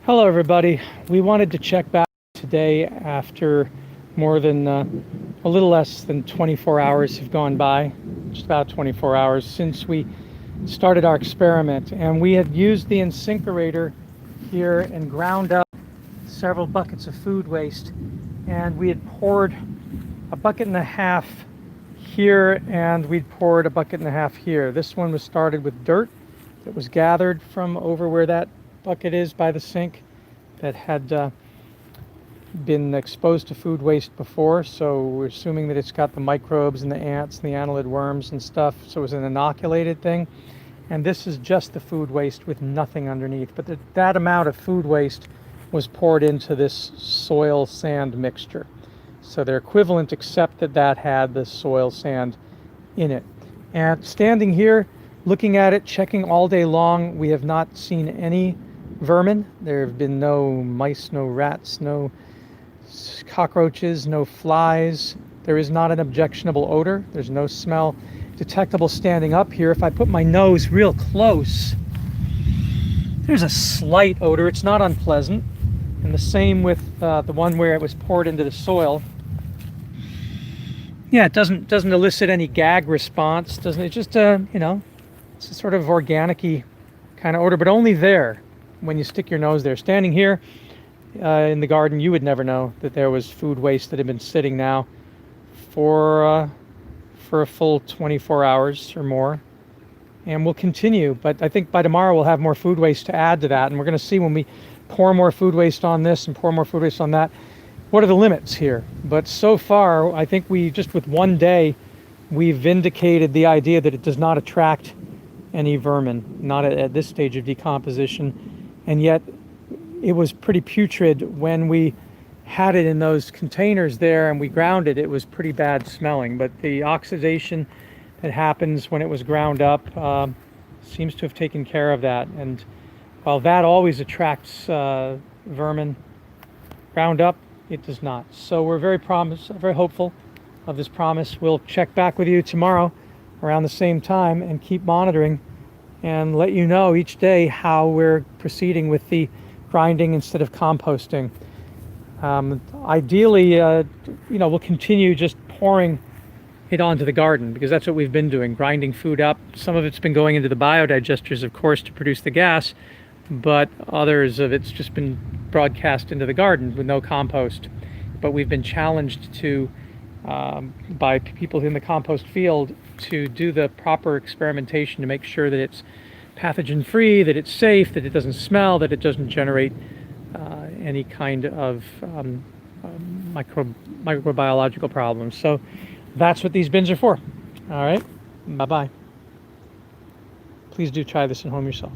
Hello everybody. We wanted to check back today after more than a little less than 24 hours have gone by, just about 24 hours since we started our experiment, and we had used the incinerator here and ground up several buckets of food waste, and we had poured a bucket and a half here and we'd poured a bucket and a half here. This one was started with dirt that was gathered from over where that bucket is by the sink that had been exposed to food waste before, so we're assuming that it's got the microbes and the ants and the annelid worms and stuff, so it was an inoculated thing. And this is just the food waste with nothing underneath, but that amount of food waste was poured into this soil sand mixture, so they're equivalent except that had the soil sand in it. And standing here looking at it, checking all day long, we have not seen any vermin. There have been no mice, no rats, no cockroaches, no flies. There is not an objectionable odor. There's no smell detectable standing up here. If I put my nose real close, there's a slight odor. It's not unpleasant. And the same with the one where it was poured into the soil. Yeah, it doesn't elicit any gag response. Doesn't it? Just it's a sort of organic-y kind of odor, but only there when you stick your nose there. Standing here in the garden, you would never know that there was food waste that had been sitting now for a full 24 hours or more, and we'll continue. But I think by tomorrow we'll have more food waste to add to that, and we're going to see when we pour more food waste on this and pour more food waste on that, what are the limits here. But so far, I think we just with one day, we've vindicated the idea that it does not attract any vermin, not at this stage of decomposition. And yet it was pretty putrid when we had it in those containers there and we ground it. It was pretty bad smelling, but the oxidation that happens when it was ground up seems to have taken care of that. And while that always attracts vermin, ground up, it does not. So we're very hopeful of this promise. We'll check back with you tomorrow around the same time and keep monitoring and let you know each day how we're proceeding with the grinding instead of composting. Ideally, we'll continue just pouring it onto the garden, because that's what we've been doing, grinding food up. Some of it's been going into the biodigesters, of course, to produce the gas, but others of it's just been broadcast into the garden with no compost. But we've been challenged to by people in the compost field to do the proper experimentation to make sure that it's pathogen free, that it's safe, that it doesn't smell, that it doesn't generate any kind of microbiological problems. So that's what these bins are for. All right, bye-bye. Please do try this at home yourself.